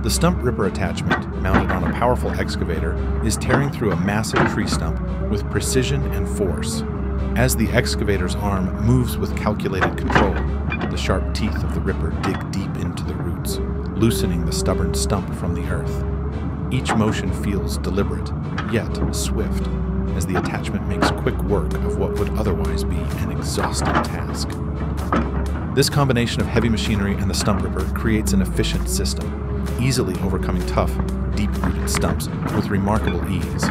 The stump ripper attachment, mounted on a powerful excavator, is tearing through a massive tree stump with precision and force. As the excavator's arm moves with calculated control, the sharp teeth of the ripper dig deep into the roots, loosening the stubborn stump from the earth. Each motion feels deliberate, yet swift, as the attachment makes quick work of what would otherwise be an exhausting task. This combination of heavy machinery and the stump ripper creates an efficient system, easily overcoming tough, deep-rooted stumps with remarkable ease.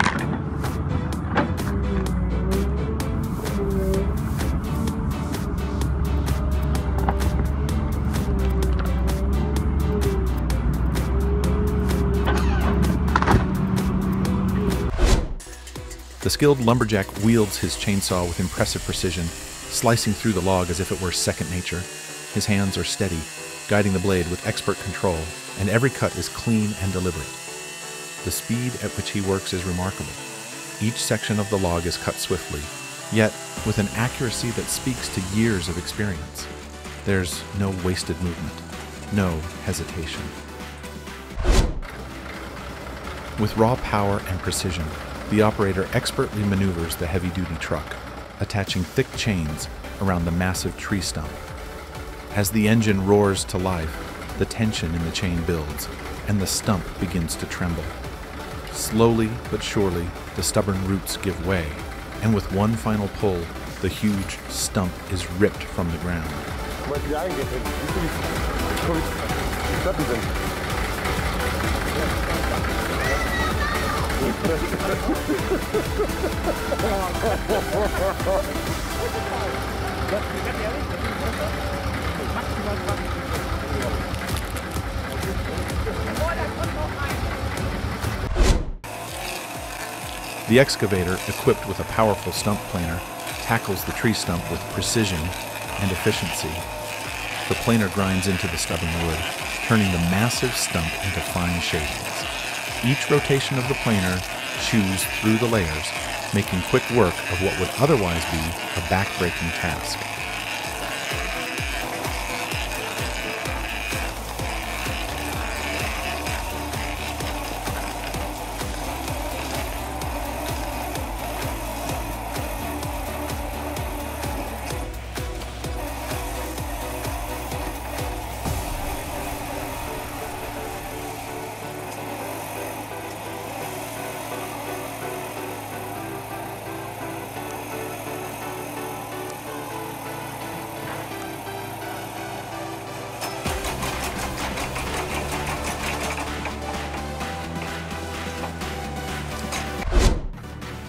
The skilled lumberjack wields his chainsaw with impressive precision, slicing through the log as if it were second nature. His hands are steady, guiding the blade with expert control, and every cut is clean and deliberate. The speed at which he works is remarkable. Each section of the log is cut swiftly, yet with an accuracy that speaks to years of experience. There's no wasted movement, no hesitation. With raw power and precision, the operator expertly maneuvers the heavy-duty truck, attaching thick chains around the massive tree stump. As the engine roars to life, the tension in the chain builds, and the stump begins to tremble. Slowly but surely, the stubborn roots give way, and with one final pull, the huge stump is ripped from the ground. The excavator, equipped with a powerful stump planer, tackles the tree stump with precision and efficiency. The planer grinds into the stubborn wood, turning the massive stump into fine shavings. Each rotation of the planer chews through the layers, making quick work of what would otherwise be a back-breaking task.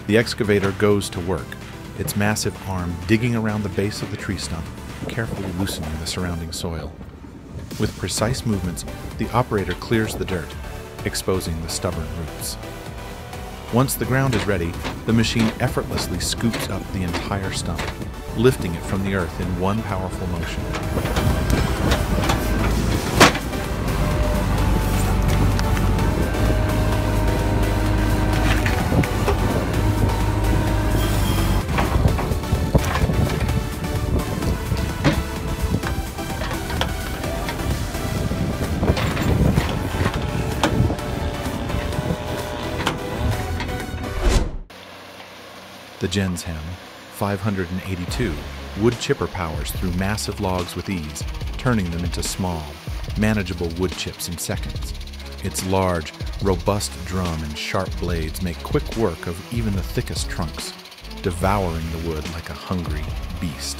The excavator goes to work, its massive arm digging around the base of the tree stump, carefully loosening the surrounding soil. With precise movements, the operator clears the dirt, exposing the stubborn roots. Once the ground is ready, the machine effortlessly scoops up the entire stump, lifting it from the earth in one powerful motion. The Jens Hem 582 wood chipper powers through massive logs with ease, turning them into small, manageable wood chips in seconds. Its large, robust drum and sharp blades make quick work of even the thickest trunks, devouring the wood like a hungry beast.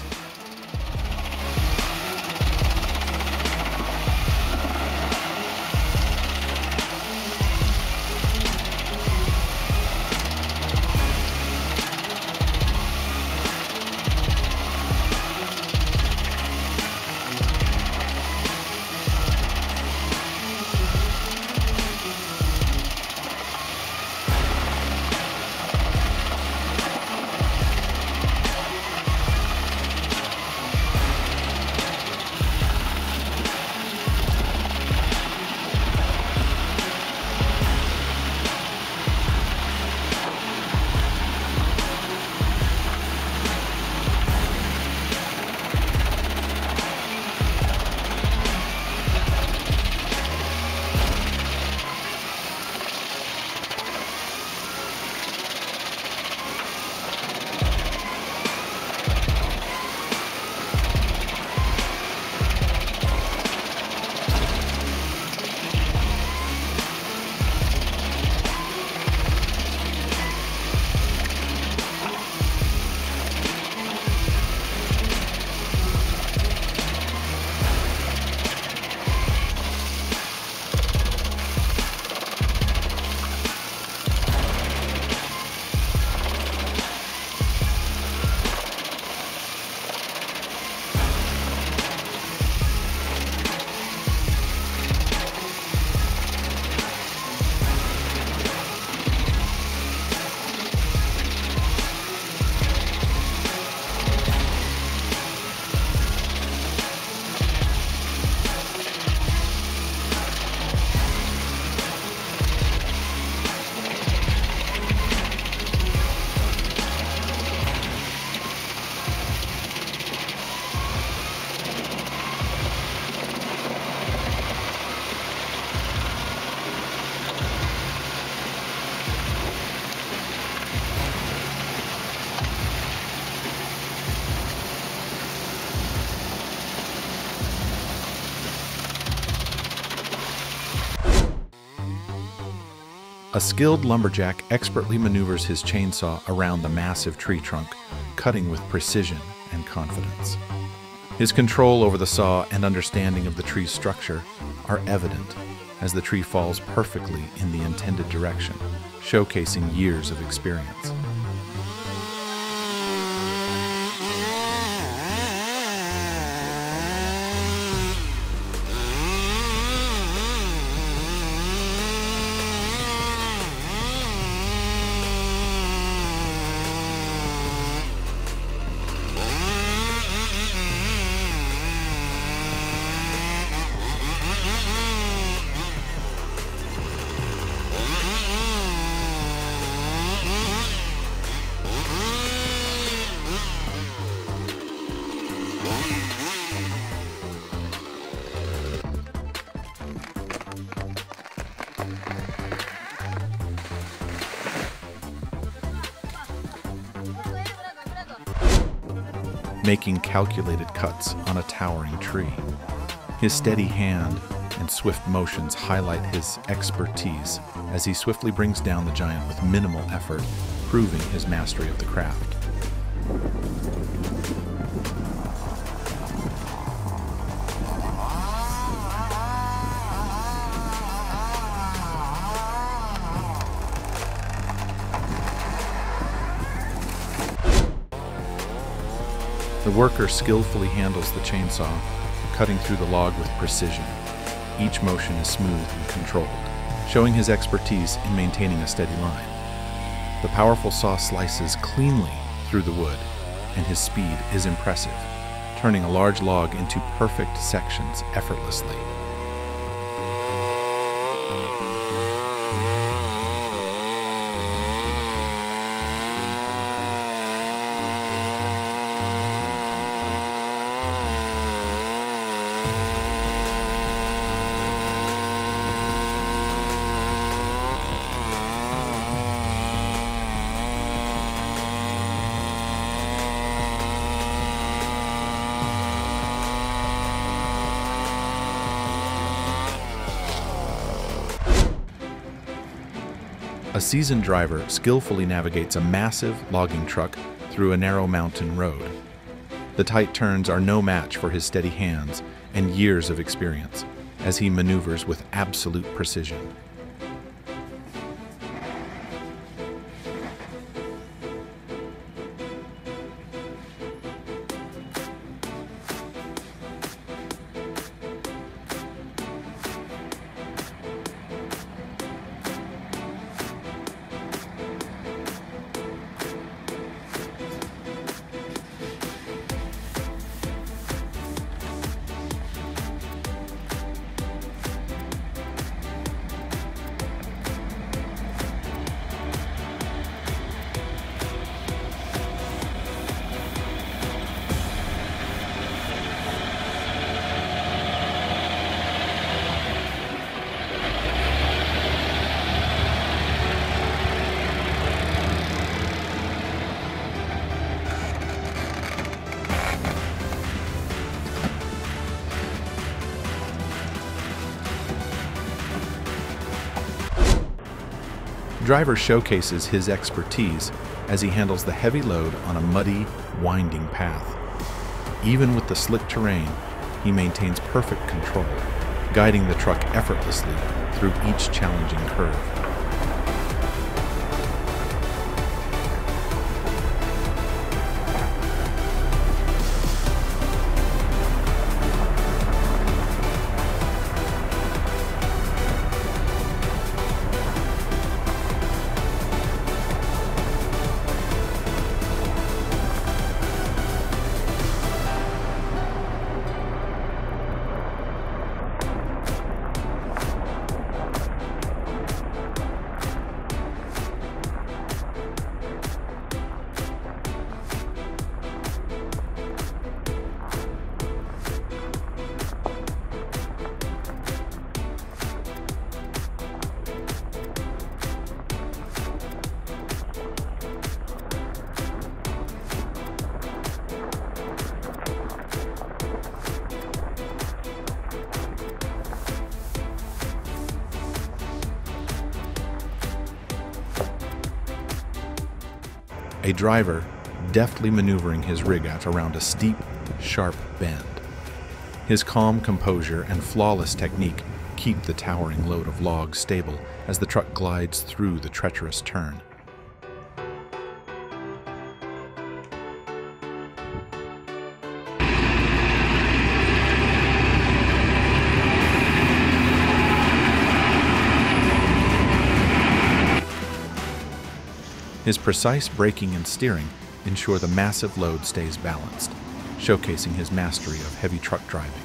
A skilled lumberjack expertly maneuvers his chainsaw around the massive tree trunk, cutting with precision and confidence. His control over the saw and understanding of the tree's structure are evident as the tree falls perfectly in the intended direction, showcasing years of experience. Making calculated cuts on a towering tree. His steady hand and swift motions highlight his expertise as he swiftly brings down the giant with minimal effort, proving his mastery of the craft. The worker skillfully handles the chainsaw, cutting through the log with precision. Each motion is smooth and controlled, showing his expertise in maintaining a steady line. The powerful saw slices cleanly through the wood, and his speed is impressive, turning a large log into perfect sections effortlessly. A seasoned driver skillfully navigates a massive logging truck through a narrow mountain road. The tight turns are no match for his steady hands and years of experience as he maneuvers with absolute precision. Driver showcases his expertise as he handles the heavy load on a muddy, winding path. Even with the slick terrain, he maintains perfect control, guiding the truck effortlessly through each challenging curve. a driver deftly maneuvering his rig out around a steep, sharp bend. His calm composure and flawless technique keep the towering load of logs stable as the truck glides through the treacherous turn. His precise braking and steering ensure the massive load stays balanced, showcasing his mastery of heavy truck driving.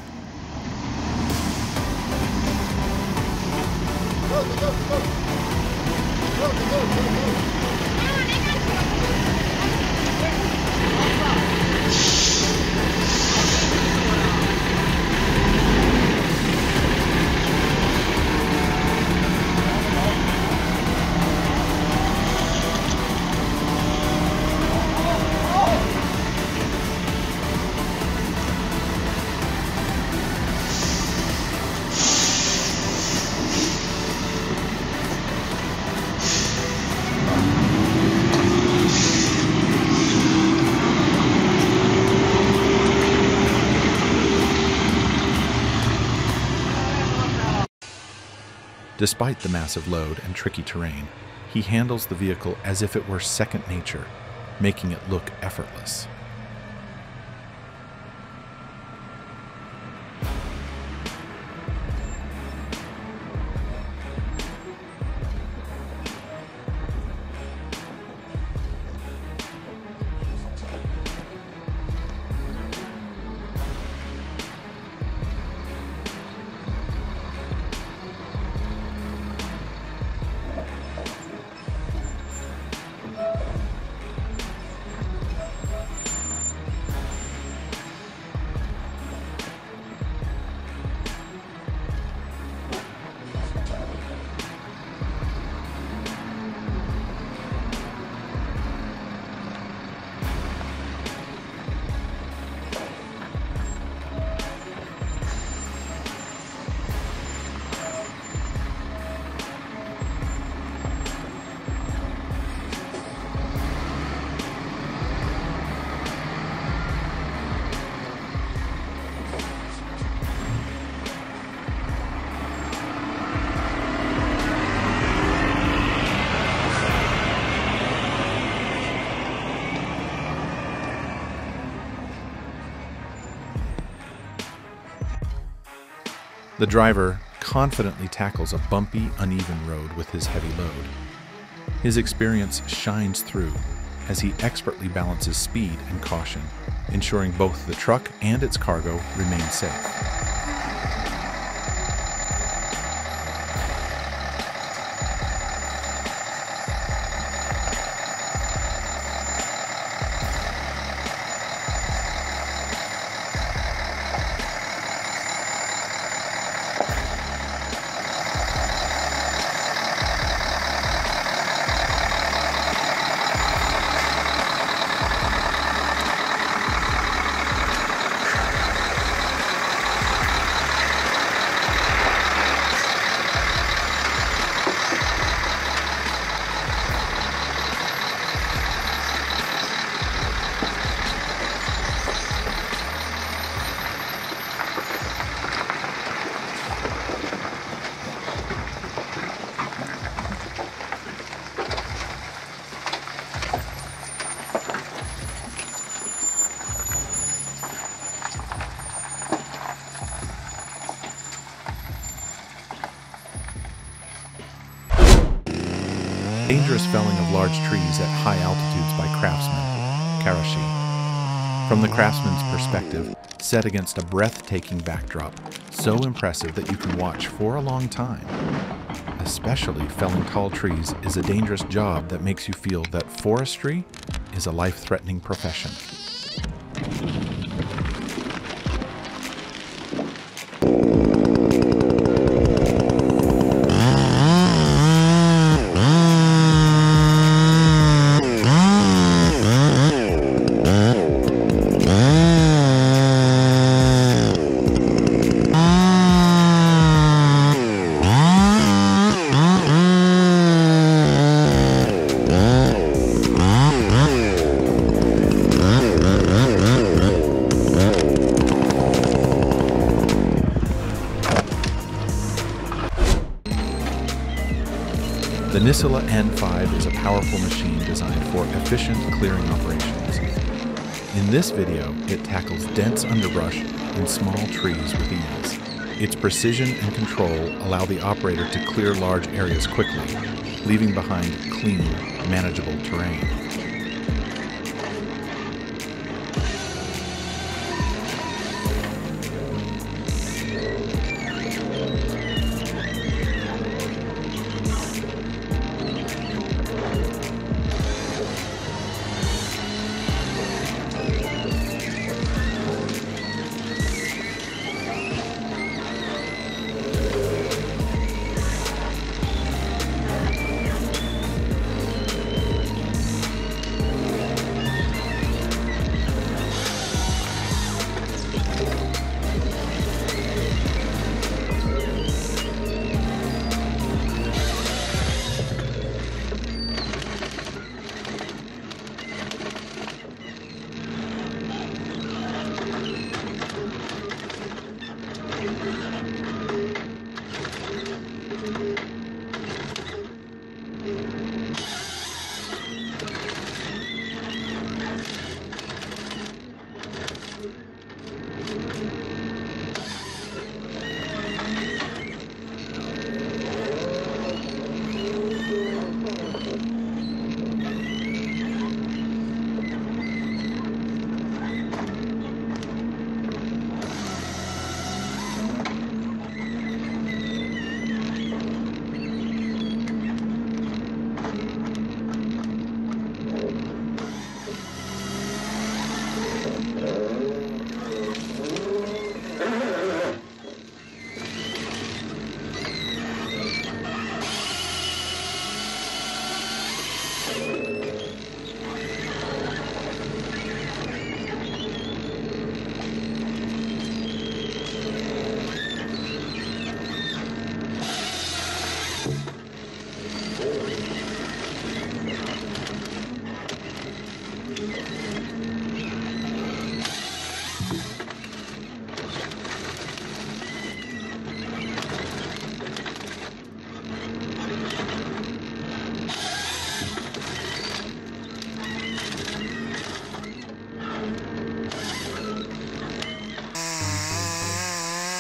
Despite the massive load and tricky terrain, he handles the vehicle as if it were second nature, making it look effortless. The driver confidently tackles a bumpy, uneven road with his heavy load. His experience shines through as he expertly balances speed and caution, ensuring both the truck and its cargo remain safe. Dangerous felling of large trees at high altitudes by craftsman, Karashi. From the craftsman's perspective, set against a breathtaking backdrop, so impressive that you can watch for a long time. Especially felling tall trees is a dangerous job that makes you feel that forestry is a life-threatening profession. The Nisula N5 is a powerful machine designed for efficient clearing operations. In this video, it tackles dense underbrush and small trees with ease. Its precision and control allow the operator to clear large areas quickly, leaving behind clean, manageable terrain.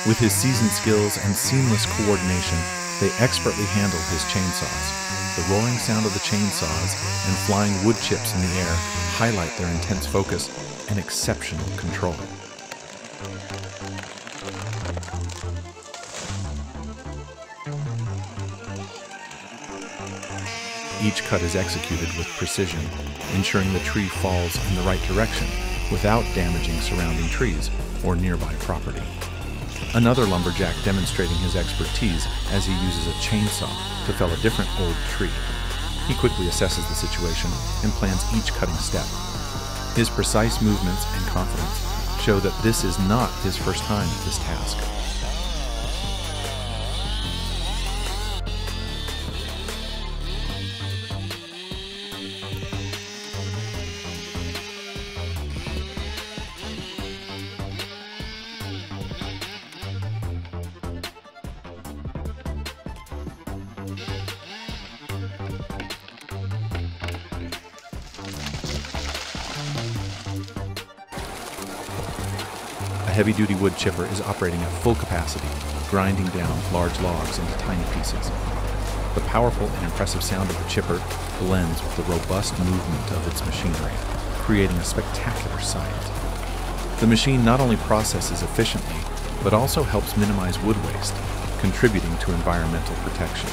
With his seasoned skills and seamless coordination, they expertly handle his chainsaws. The roaring sound of the chainsaws and flying wood chips in the air highlight their intense focus and exceptional control. Each cut is executed with precision, ensuring the tree falls in the right direction without damaging surrounding trees or nearby property. Another lumberjack demonstrating his expertise as he uses a chainsaw to fell a different old tree. He quickly assesses the situation and plans each cutting step. His precise movements and confidence show that this is not his first time at this task. A heavy-duty wood chipper is operating at full capacity, grinding down large logs into tiny pieces. The powerful and impressive sound of the chipper blends with the robust movement of its machinery, creating a spectacular sight. The machine not only processes efficiently, but also helps minimize wood waste, contributing to environmental protection.